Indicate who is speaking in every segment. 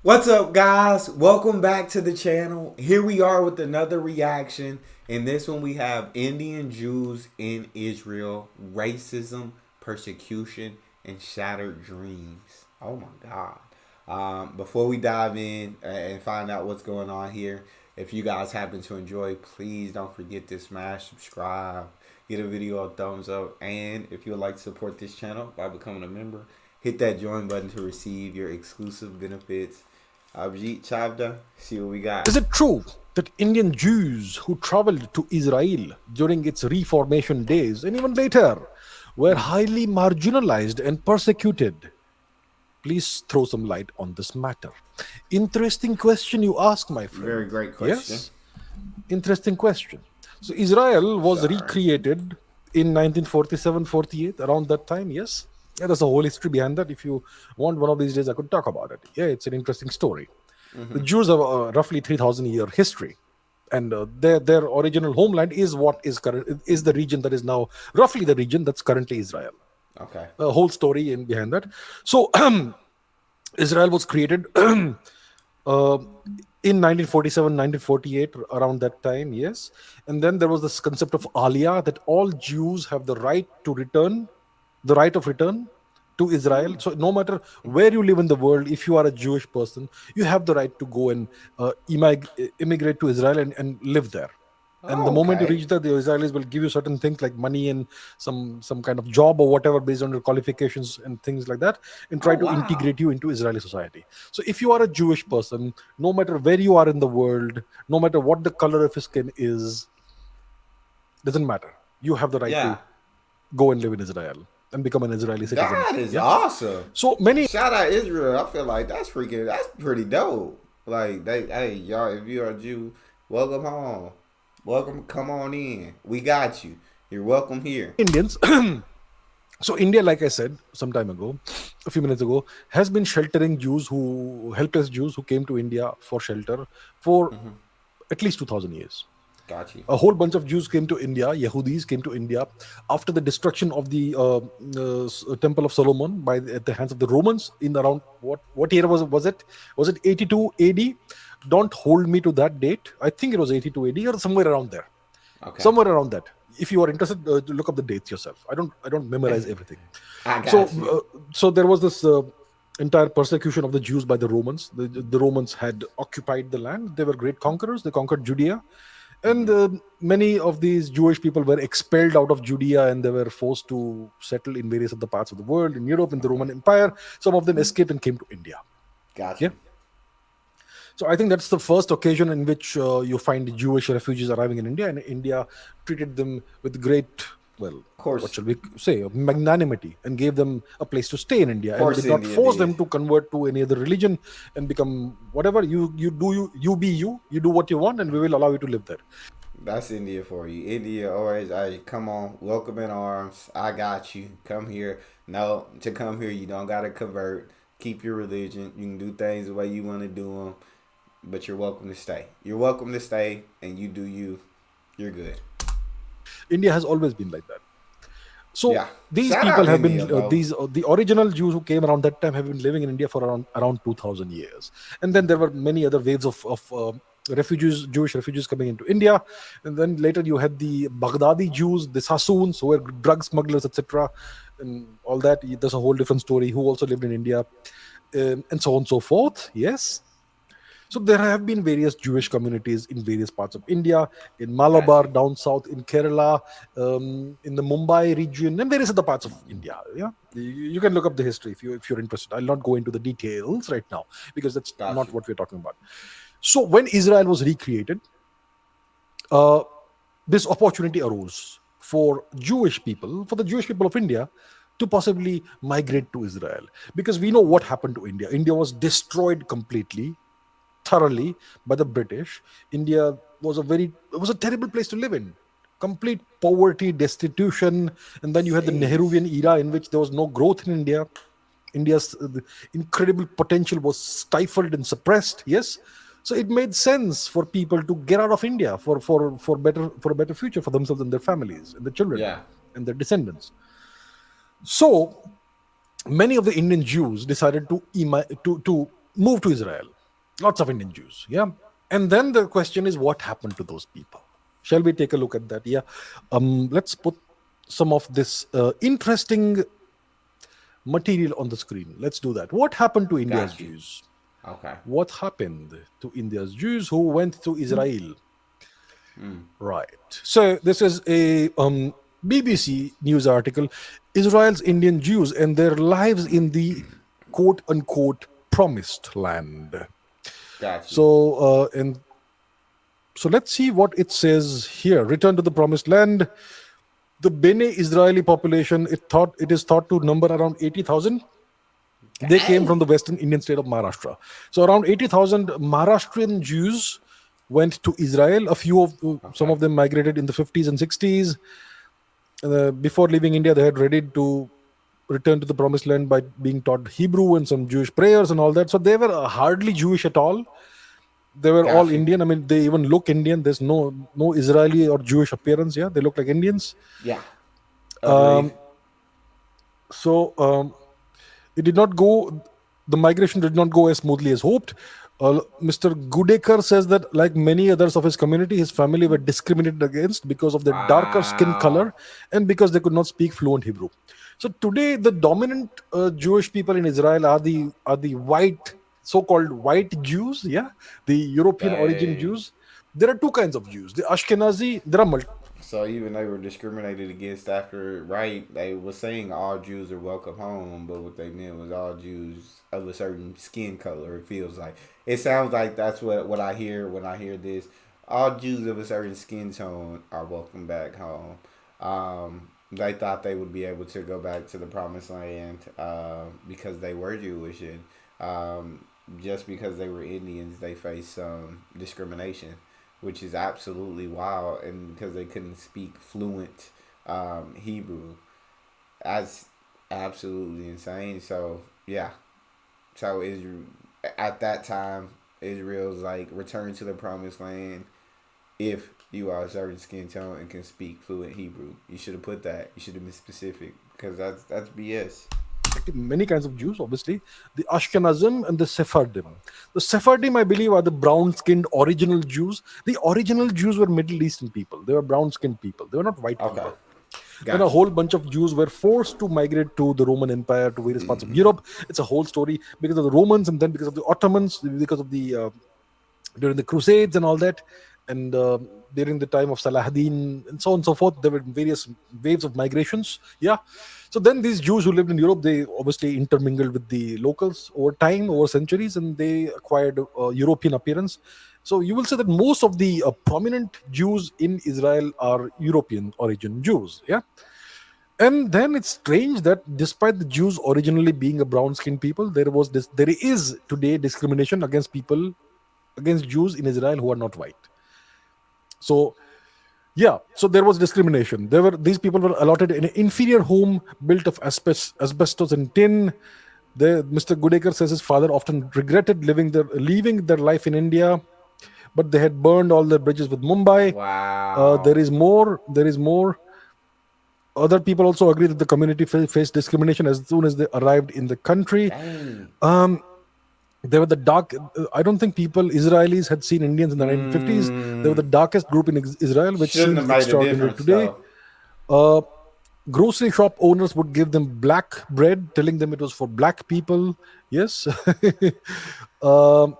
Speaker 1: What's up, guys? Welcome back to the channel. Here we are with another reaction. In this one, we have Indian Jews in Israel, racism, persecution, and shattered dreams. Oh my God. Before we dive in and find out what's going on here, if you guys happen to enjoy, please don't forget to smash subscribe, give a video a thumbs up, and if you would like to support this channel by becoming a member, hit that join button to receive your exclusive benefits. Abhijit, Chavda, see what we got.
Speaker 2: Is it true that Indian Jews who traveled to Israel during its Reformation days and even later were highly marginalized and persecuted? Please throw some light on this matter. Interesting question you ask, my
Speaker 1: Very
Speaker 2: friend.
Speaker 1: great question.
Speaker 2: Yes? Interesting question. So, Israel was
Speaker 1: Sorry.
Speaker 2: recreated in 1947-48, around that time, yes? Yeah, there's a whole history behind that. If you want one of these days, I could talk about it. Yeah, it's an interesting story. The Jews have a roughly 3,000-year history, and their original homeland is what is current is the region that is now roughly the region that's currently Israel.
Speaker 1: Okay.
Speaker 2: A whole story in behind that. So Israel was created in 1947, 1948, around that time, yes. And then there was this concept of Aliyah, that all Jews have the right to return, the right of return to Israel. So no matter where you live in the world, if you are a Jewish person, you have the right to go and immigrate to Israel and live there. And the
Speaker 1: Oh,
Speaker 2: moment you
Speaker 1: okay.
Speaker 2: reach there, the Israelis will give you certain things like money and some kind of job or whatever based on your qualifications and things like that, and
Speaker 1: Oh,
Speaker 2: try to
Speaker 1: wow.
Speaker 2: integrate you into Israeli society. So if you are a Jewish person, no matter where you are in the world, no matter what the color of your skin is, doesn't matter. You have the right
Speaker 1: Yeah.
Speaker 2: to go and live in Israel and become an Israeli citizen.
Speaker 1: That is
Speaker 2: Yeah.
Speaker 1: awesome.
Speaker 2: So many
Speaker 1: Shout out Israel. I feel like that's pretty dope. Like hey y'all, if you're a Jew, welcome home. Welcome, come on in. We got you. You're welcome here.
Speaker 2: Indians. So India, like I said some time ago, a few minutes ago, has been sheltering helpless Jews who came to India for shelter for at least 2,000 years.
Speaker 1: Got you.
Speaker 2: A whole bunch of Jews came to India. Yehudis came to India after the destruction of the Temple of Solomon at the hands of the Romans in around what year was it? Was it 82 AD? Don't hold me to that date. I think it was 82 AD or somewhere around there.
Speaker 1: Okay.
Speaker 2: Somewhere around that. If you are interested, look up the dates yourself. I don't memorize everything.
Speaker 1: I
Speaker 2: So
Speaker 1: got you.
Speaker 2: so there was this entire persecution of the Jews by the Romans. The Romans had occupied the land. They were great conquerors. They conquered Judea, and many of these Jewish people were expelled out of Judea, and they were forced to settle in various other parts of the world, in Europe, in the Roman Empire. Some of them escaped and came to India.
Speaker 1: Got
Speaker 2: Yeah.
Speaker 1: you.
Speaker 2: So I think that's the first occasion in which you find Jewish refugees arriving in India, and India treated them with great, well,
Speaker 1: Of
Speaker 2: what
Speaker 1: course,
Speaker 2: shall we say, magnanimity, and gave them a place to stay in India, and
Speaker 1: course,
Speaker 2: did not
Speaker 1: India
Speaker 2: force
Speaker 1: did.
Speaker 2: them to convert to any other religion and become whatever. You be you do what you want, and we will allow you to live there.
Speaker 1: That's India for you. India always, hey, come on, welcome in arms. I got you. Come here. No, to come here, you don't gotta convert. Keep your religion. You can do things the way you want to do them, but you're welcome to stay. You're welcome to stay, and you do you. You're good.
Speaker 2: India has always been like that. So
Speaker 1: Yeah.
Speaker 2: these
Speaker 1: Shout
Speaker 2: people
Speaker 1: out
Speaker 2: have
Speaker 1: India,
Speaker 2: been
Speaker 1: bro.
Speaker 2: the original Jews who came around that time have been living in India for around 2,000 years, and then there were many other waves of refugees, Jewish refugees coming into India, and then later you had the Baghdadi Jews, the Sassoons, who were drug smugglers, etc., and all that. There's a whole different story. Who also lived in India, and so on and so forth. Yes. So there have been various Jewish communities in various parts of India, in
Speaker 1: Got
Speaker 2: Malabar,
Speaker 1: you.
Speaker 2: down south, in Kerala, in the Mumbai region, and various other parts of India. Yeah, you can look up the history if you're interested. I'll not go into the details right now because that's
Speaker 1: Got
Speaker 2: not
Speaker 1: you.
Speaker 2: what we're talking about. So when Israel was recreated, uh, this opportunity arose for the Jewish people of India, to possibly migrate to Israel, because we know what happened to India. India was destroyed completely, thoroughly, by the British. India it was a terrible place to live in. Complete poverty, destitution, and then you had the
Speaker 1: Sheesh.
Speaker 2: Nehruvian era in which there was no growth in India. India's the incredible potential was stifled and suppressed. Yes, so it made sense for people to get out of India for a better future for themselves and their families and their children
Speaker 1: Yeah.
Speaker 2: and their descendants. So many of the Indian Jews decided to moved to Israel. Lots of Indian Jews. Yeah. And then the question is, what happened to those people? Shall we take a look at that? Yeah. Let's put some of this interesting material on the screen. Let's do that. What happened to India's
Speaker 1: Got you.
Speaker 2: Jews?
Speaker 1: Okay.
Speaker 2: What happened to India's Jews who went to Israel? Right. So this is a BBC news article. Israel's Indian Jews and their lives in the quote unquote promised land.
Speaker 1: Got you.
Speaker 2: So let's see what it says here. Return to the promised land. The Bene Israeli population, it is thought to number around 80,000. They came
Speaker 1: Dang.
Speaker 2: from the western Indian state of Maharashtra. So around 80,000 Maharashtrian Jews went to Israel. A few of some
Speaker 1: Okay.
Speaker 2: of them migrated in the 50s and 60s. Before leaving India, they had ready to return to the promised land by being taught Hebrew and some Jewish prayers and all that. So they were hardly Jewish at all. They were all
Speaker 1: Got you.
Speaker 2: Indian. I mean, they even look Indian. There's no Israeli or Jewish appearance. Yeah, they look like Indians.
Speaker 1: Yeah. Agreed.
Speaker 2: Um, so it did not go. The migration did not go as smoothly as hoped. Mr. Gudekar says that, like many others of his community, his family were discriminated against because of their darker skin
Speaker 1: Wow.
Speaker 2: color and because they could not speak fluent Hebrew. So today, the dominant Jewish people in Israel are the white, so-called white Jews. Yeah, the European origin
Speaker 1: Dang.
Speaker 2: Jews. There are two kinds of Jews. The Ashkenazi. There are
Speaker 1: So even they were discriminated against after, right? They was saying all Jews are welcome home, but what they meant was all Jews of a certain skin color. It feels like it sounds like that's what I hear when I hear this. All Jews of a certain skin tone are welcome back home. They thought they would be able to go back to the promised land because they were Jewish, and just because they were Indians, they faced some discrimination, which is absolutely wild, and because they couldn't speak fluent Hebrew, that's absolutely insane. So yeah, so Israel at that time, Israel's like return to the promised land if you are a certain skin tone and can speak fluent Hebrew. You should have put that. You should have been specific because that's BS.
Speaker 2: many kinds of Jews, obviously. The Ashkenazim and the Sephardim. The Sephardim, I believe, are the brown skinned original Jews. The original Jews were Middle Eastern people. They were brown skinned people. They were not white
Speaker 1: Okay,
Speaker 2: people. Then a
Speaker 1: got you.
Speaker 2: whole bunch of Jews were forced to migrate to the Roman Empire, to various parts of Europe. It's a whole story because of the Romans and then because of the Ottomans, because of the during the Crusades and all that, and during the time of Salahuddin and so on and so forth. There were various waves of migrations. Yeah. So then these Jews who lived in Europe, they obviously intermingled with the locals over time, over centuries, and they acquired European appearance. So you will say that most of the prominent Jews in Israel are European origin Jews. Yeah. And then it's strange that despite the Jews originally being a brown skinned people, there is today discrimination against people, against Jews in Israel who are not white. So yeah, so there was discrimination. These people were allotted an inferior home built of asbestos and tin. Mr. Goodacre says his father often regretted leaving their life in India, but they had burned all their bridges with Mumbai. There
Speaker 1: Wow.
Speaker 2: is more. There is more. Other people also agree that the community faced discrimination as soon as they arrived in the country.
Speaker 1: Dang.
Speaker 2: Um, they were the dark. I don't think Israelis had seen Indians in the 1950s. They were the darkest group in Israel, which
Speaker 1: Shouldn't
Speaker 2: seems
Speaker 1: have made a
Speaker 2: extraordinary
Speaker 1: difference
Speaker 2: today.
Speaker 1: though.
Speaker 2: Uh, Grocery shop owners would give them black bread, telling them it was for black people. Yes. um,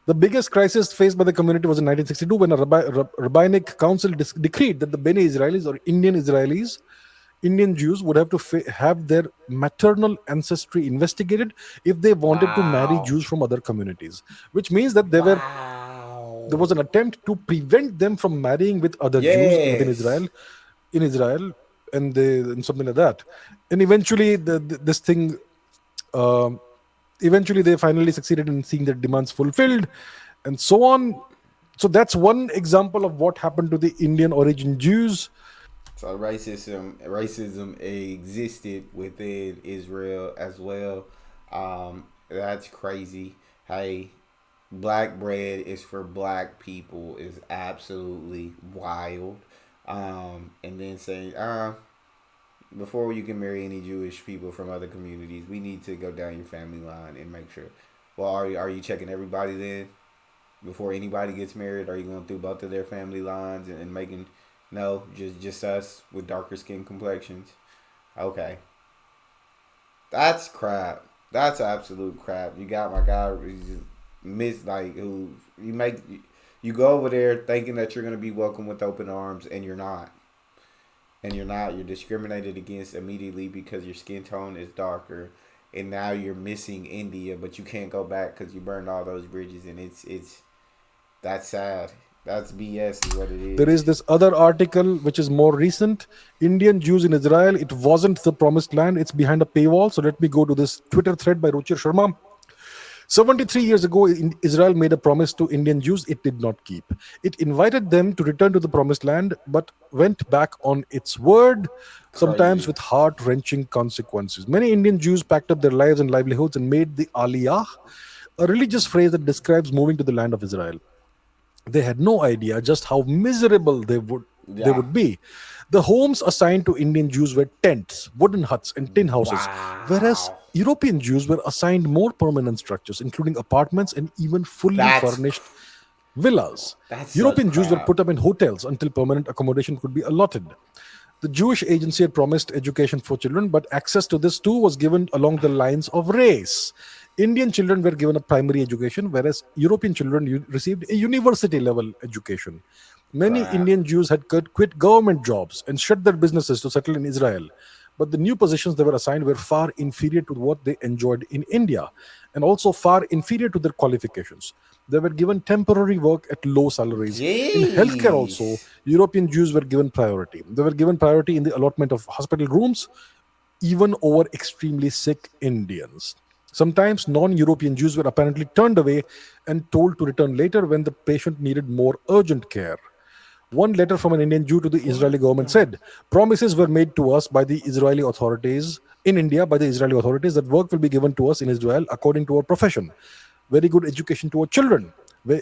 Speaker 2: the biggest crisis faced by the community was in 1962 when a rabbinic council decreed that the Bene Israelis or Indian Jews would have to have their maternal ancestry investigated if they wanted to marry
Speaker 1: Wow.
Speaker 2: Jews from other communities, which means that there
Speaker 1: Wow.
Speaker 2: was an attempt to prevent them from marrying with other Jews within
Speaker 1: Yes.
Speaker 2: Israel, in Israel, and something like that. And eventually, this thing, um, eventually, they finally succeeded in seeing their demands fulfilled, and so on. So that's one example of what happened to the Indian origin Jews.
Speaker 1: So racism existed within Israel as well. That's crazy. Hey, black bread is for black people is absolutely wild. And then saying, before you can marry any Jewish people from other communities, we need to go down your family line and make sure. Well, are you checking everybody then before anybody gets married? Are you going through both of their family lines and making no just us with darker skin complexions? Okay, that's crap. That's absolute crap. You got my guy miss like who you make you go over there thinking that you're gonna be welcome with open arms and you're not. And you're not. You're discriminated against immediately because your skin tone is darker, and now you're missing India, but you can't go back because you burned all those bridges, and it's that's sad. That's BS, is what it
Speaker 2: There
Speaker 1: is.
Speaker 2: is this other article which is more recent. Indian Jews in Israel, it wasn't the promised land, it's behind a paywall. So let me go to this Twitter thread by Ruchir Sharma. 73 years ago, Israel made a promise to Indian Jews it did not keep. It invited them to return to the promised land, but went back on its word, sometimes
Speaker 1: Crazy.
Speaker 2: with heart wrenching consequences. Many Indian Jews packed up their lives and livelihoods and made the Aliyah, a religious phrase that describes moving to the land of Israel. They had no idea just how miserable they
Speaker 1: Yeah.
Speaker 2: would be. The homes assigned to Indian Jews were tents, wooden huts, and tin houses, whereas
Speaker 1: Wow.
Speaker 2: European Jews were assigned more permanent structures, including apartments and even fully
Speaker 1: That's
Speaker 2: furnished villas.
Speaker 1: that's such
Speaker 2: European Jews were
Speaker 1: crap.
Speaker 2: put up in hotels until permanent accommodation could be allotted. The Jewish agency had promised education for children, but access to this too was given along the lines of race. Indian children were given a primary education, whereas European children received a university level education. Many
Speaker 1: Crap.
Speaker 2: Indian Jews had quit government jobs and shut their businesses to settle in Israel. But the new positions they were assigned were far inferior to what they enjoyed in India, and also far inferior to their qualifications. They were given temporary work at low salaries. In healthcare, also,
Speaker 1: Jeez.
Speaker 2: European Jews were given priority. They were given priority in the allotment of hospital rooms, even over extremely sick Indians. Sometimes non European Jews were apparently turned away and told to return later when the patient needed more urgent care. One letter from an Indian Jew to the
Speaker 1: What
Speaker 2: Israeli government
Speaker 1: the?
Speaker 2: said, promises were made to us by the Israeli authorities in India, by the Israeli authorities, that work will be given to us in Israel according to our profession. Very good education to our children,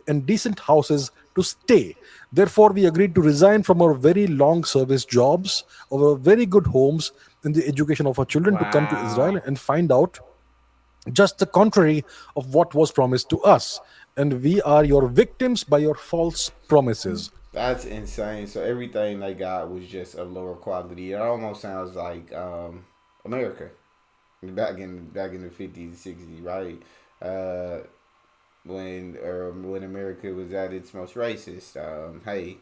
Speaker 2: and decent houses to stay. Therefore, we agreed to resign from our very long service jobs, our very good homes, and the education of our children to come to Israel
Speaker 1: Wow.
Speaker 2: and find out just the contrary of what was promised to us. And we are your victims by your false promises.
Speaker 1: That's insane. So everything they got was just of lower quality. It almost sounds like America back in the 50s, 60s, right? Uh, when America was at its most racist. Hey,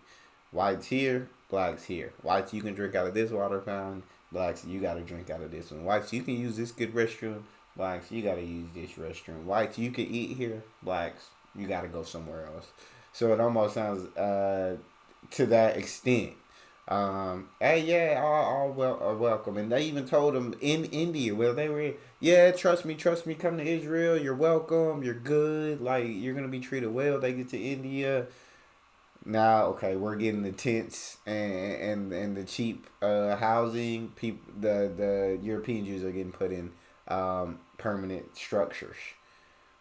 Speaker 1: whites here, blacks here. Whites, you can drink out of this water fountain. Blacks, you got to drink out of this one. Whites, you can use this good restroom. Blacks, you got to use this restroom. Whites, you can eat here. Blacks, you got to go somewhere else. So it almost sounds to that extent. Hey, yeah, all are welcome. And they even told them in India where they were, yeah, trust me, come to Israel. You're welcome. You're good. Like, you're going to be treated well. They get to India. Now, okay, we're getting the tents and the cheap housing. People, the European Jews are getting put in permanent structures.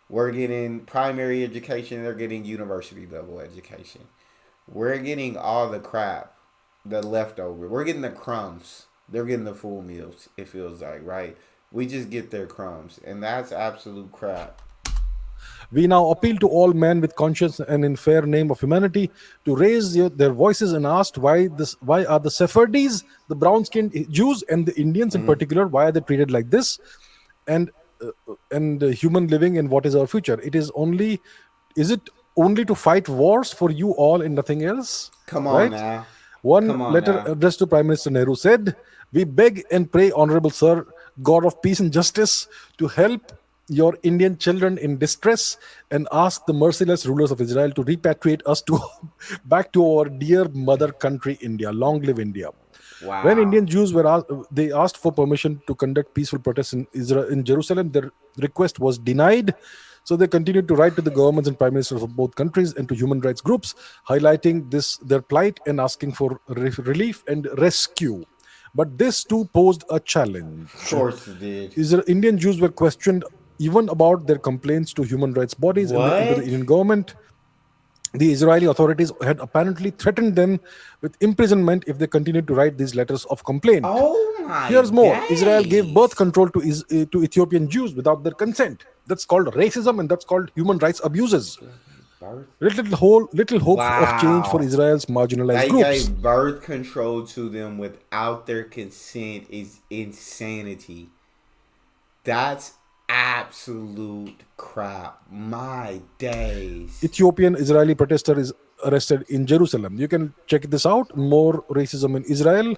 Speaker 1: We're getting primary education. They're getting university level education. We're getting all the crap, the leftover. We're getting the crumbs. They're getting the full meals. It feels like, right? We just get their crumbs, and that's absolute crap.
Speaker 2: We now appeal to all men with conscience and in fair name of humanity to raise their voices and ask why are the Sephardis, the brown-skinned Jews, and the Indians in
Speaker 1: Mm-hmm.
Speaker 2: particular, why are they treated like this? And human living and what is our future? Is it only to fight wars for you all and nothing else?
Speaker 1: Come on
Speaker 2: Right?
Speaker 1: now,
Speaker 2: One
Speaker 1: come on
Speaker 2: letter
Speaker 1: now.
Speaker 2: addressed to Prime Minister Nehru said, we beg and pray, Honorable Sir, God of peace and justice, to help your Indian children in distress and ask the merciless rulers of Israel to repatriate us to back to our dear mother country, India. Long live India. When
Speaker 1: Wow.
Speaker 2: Indian Jews were asked, they asked for permission to conduct peaceful protests in Israel, in Jerusalem. Their request was denied. So they continued to write to the governments and prime ministers of both countries and to human rights groups, highlighting this their plight and asking for relief and rescue. But this too posed a
Speaker 1: Of
Speaker 2: challenge.
Speaker 1: course it did.
Speaker 2: Indian Jews were questioned even about their complaints to human rights bodies and, and to the
Speaker 1: What?
Speaker 2: Indian government. The Israeli authorities had apparently threatened them with imprisonment if they continued to write these letters of complaint.
Speaker 1: Oh my
Speaker 2: Here's more: Israel gave birth
Speaker 1: days.
Speaker 2: control to Ethiopian Jews without their consent. That's called racism and that's called human rights abuses.
Speaker 1: Birth.
Speaker 2: Little hope of change for
Speaker 1: Wow.
Speaker 2: Israel's marginalized
Speaker 1: They
Speaker 2: groups.
Speaker 1: gave birth control to them without their consent is insanity. That's absolute crap. My days.
Speaker 2: Ethiopian Israeli protester is arrested in Jerusalem. You can check this out. More racism in Israel.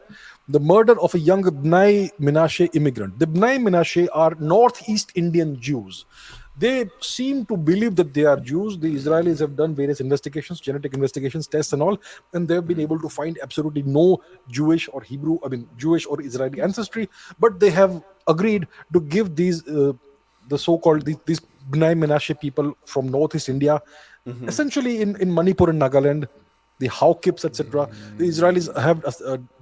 Speaker 2: The murder of a young Bnai Menashe immigrant. The Bnai Menashe are Northeast Indian Jews. They seem to believe that they are Jews. The Israelis have done various investigations, genetic investigations, tests, and all, and they've been able to find absolutely no Jewish or Hebrew, I mean, Jewish or Israeli ancestry. But they have agreed to give these the so-called these Bnai Menashe people from Northeast India, essentially in Manipur and Nagaland, the Hawkips, etc. The Israelis have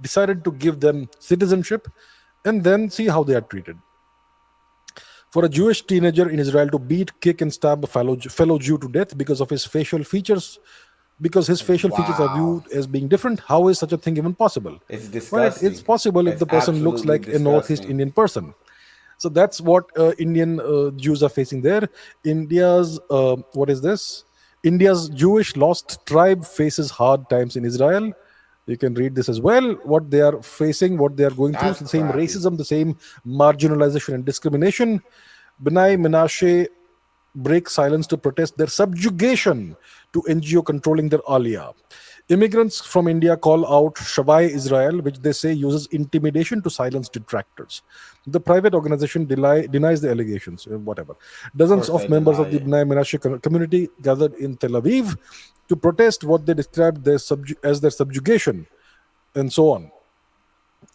Speaker 2: decided to give them citizenship and then see how they are treated. For a Jewish teenager in Israel to beat, kick, and stab a fellow Jew to death because his facial features are
Speaker 1: Wow.
Speaker 2: viewed as being different, how is such a thing even possible?
Speaker 1: It's
Speaker 2: Well, it's
Speaker 1: disgusting.
Speaker 2: possible if
Speaker 1: It's
Speaker 2: the person looks
Speaker 1: absolutely
Speaker 2: like a Northeast
Speaker 1: disgusting.
Speaker 2: Indian person. So that's what Indian Jews are facing there. India's what is this? India's Jewish lost tribe faces hard times in Israel. You can read this as well. What they are facing, what they are going through,
Speaker 1: That's
Speaker 2: the same
Speaker 1: crappy.
Speaker 2: racism, the same marginalization and discrimination. Benai Menashe break silence to protest their subjugation to NGO controlling their aliyah. Immigrants from India call out Shavai Israel, which they say uses intimidation to silence detractors. The private organization denies the allegations, whatever.
Speaker 1: Of
Speaker 2: Dozens
Speaker 1: course
Speaker 2: of
Speaker 1: they
Speaker 2: members of
Speaker 1: denied
Speaker 2: the
Speaker 1: it.
Speaker 2: Bnai Menashe community gathered in Tel Aviv to protest what they described as their subjugation and so on,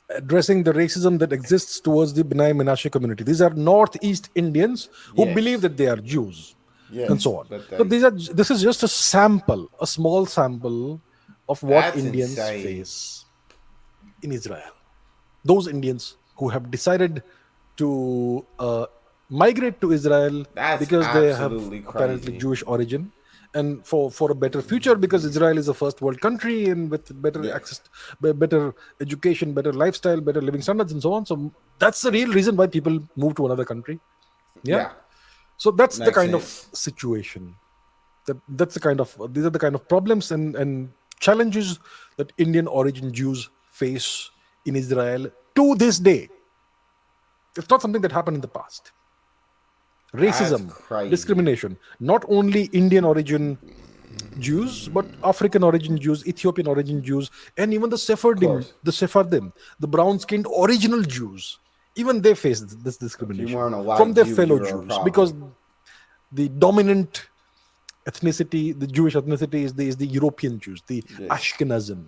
Speaker 2: addressing the racism that exists towards the Bnai Menashe community. These are Northeast Indians who believe
Speaker 1: Yes.
Speaker 2: that they are Jews and
Speaker 1: Yes.
Speaker 2: so on.
Speaker 1: But
Speaker 2: So
Speaker 1: they.
Speaker 2: this is just a sample, a small sample of what
Speaker 1: That's
Speaker 2: Indians
Speaker 1: insane.
Speaker 2: face in Israel. Those Indians who have decided to migrate to Israel
Speaker 1: That's
Speaker 2: because they have
Speaker 1: absolutely
Speaker 2: apparently
Speaker 1: crazy.
Speaker 2: Jewish origin, and for a better future because Israel is a first world country and with better
Speaker 1: Yeah.
Speaker 2: access, better education, better lifestyle, better living standards, and so on. So that's the real reason why people move to another country. Yeah.
Speaker 1: Yeah.
Speaker 2: So that's the
Speaker 1: Makes
Speaker 2: kind of
Speaker 1: sense.
Speaker 2: situation. That's the kind of these are the kind of problems and challenges that Indian origin Jews face in Israel to this day. It's not something that happened in the past.
Speaker 1: That's
Speaker 2: Racism,
Speaker 1: crazy.
Speaker 2: discrimination, not only Indian origin Jews, but African origin Jews, Ethiopian origin Jews, and even
Speaker 1: Of course.
Speaker 2: The Sephardim, the brown skinned original Jews. Even they face this
Speaker 1: If you
Speaker 2: discrimination
Speaker 1: weren't a
Speaker 2: from
Speaker 1: white
Speaker 2: their
Speaker 1: Jew,
Speaker 2: fellow
Speaker 1: you're a
Speaker 2: Jews because
Speaker 1: problem.
Speaker 2: the dominant ethnicity, the Jewish ethnicity, is the European Jews, the
Speaker 1: Yes.
Speaker 2: Ashkenazim.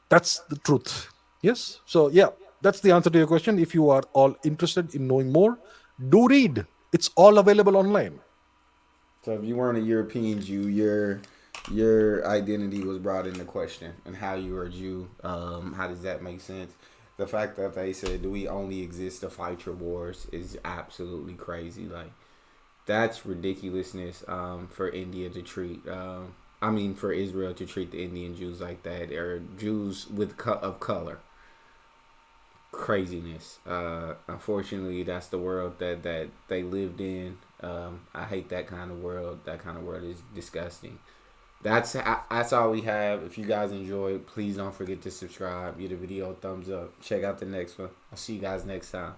Speaker 2: That's the truth. Yes. So, yeah, that's the answer to your question. If you are all interested in knowing more, do read. It's all available online.
Speaker 1: So if you weren't a European Jew, your identity was brought into question, and how you are a Jew. How does that make sense? The fact that they said, "Do we only exist to fight your wars?" is absolutely crazy. Like, that's ridiculousness. For India to treat. I mean, for Israel to treat the Indian Jews like that, or Jews of color. Craziness. Unfortunately, that's the world that they lived in. I hate that kind of world. That kind of world is disgusting. That's all we have. If you guys enjoyed, please don't forget to subscribe. Give the video a thumbs up. Check out the next one. I'll see you guys next time.